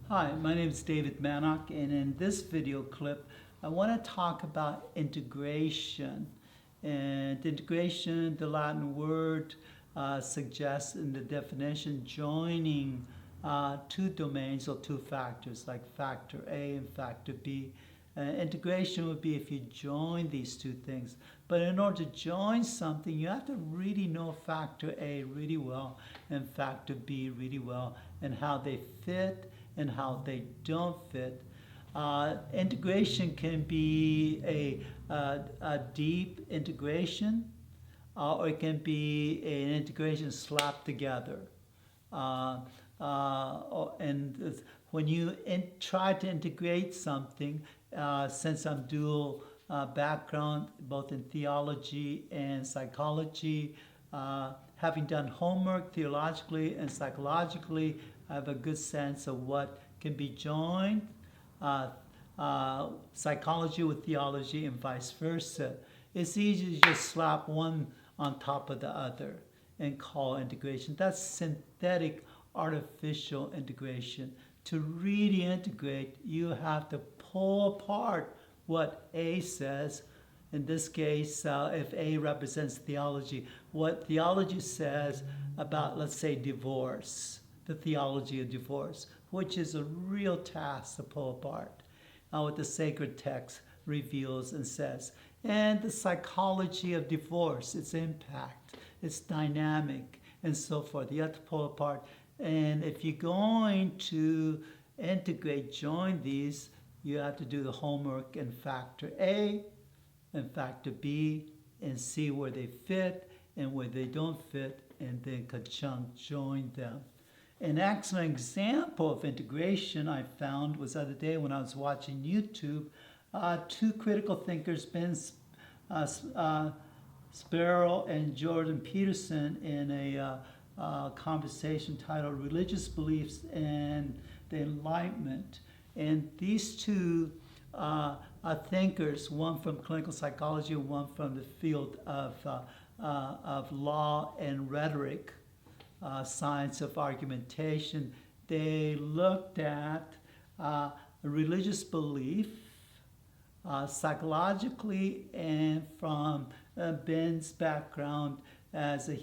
Hi, my name is David Manock, and in this video clip, I want to talk about integration. And integration, the Latin word, suggests in the definition joining two domains or two factors, like factor A and factor B. Integration would be if you join these two things. But in order to join something, you have to really know factor A really well and factor B really well, and how they fit and how they don't fit. Integration can be a deep integration, or it can be an integration slapped together. And when you try to integrate something, since I'm dual background both in theology and psychology, having done homework theologically and psychologically, I have a good sense of what can be joined, psychology with theology and vice versa. It's easy to just slap one on top of the other and call integration. That's synthetic, artificial integration. To really integrate, you have to pull apart what A says. In this case, if A represents theology, what theology says about, let's say, divorce, the theology of divorce, which is a real task to pull apart. What the sacred text reveals and says. And the psychology of divorce, its impact, its dynamic, and so forth. You have to pull apart. And if you're going to integrate, join these, you have to do the homework in factor A and factor B and see where they fit and where they don't fit, and then conjunct join them. An excellent example of integration I found was the other day when I was watching YouTube. Two critical thinkers, Ben Sparrow and Jordan Peterson, in a conversation titled Religious Beliefs and the Enlightenment. And these two thinkers, one from clinical psychology and one from the field of law and rhetoric, science of argumentation, they looked at religious belief psychologically, and from Ben's background as a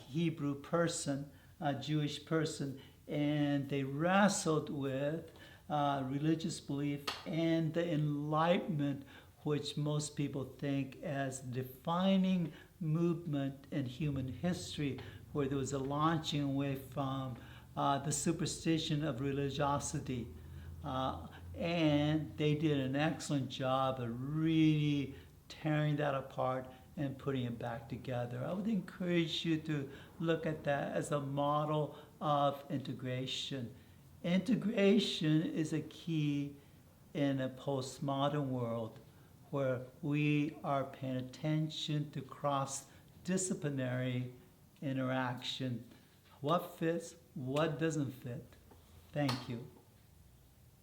Hebrew person, a Jewish person, and they wrestled with religious belief and the Enlightenment, which most people think as defining movement in human history, where there was a launching away from the superstition of religiosity. And they did an excellent job of really tearing that apart and putting it back together. I would encourage you to look at that as a model of integration. Integration is a key in a postmodern world where we are paying attention to cross-disciplinary interaction. What fits, what doesn't fit. Thank you.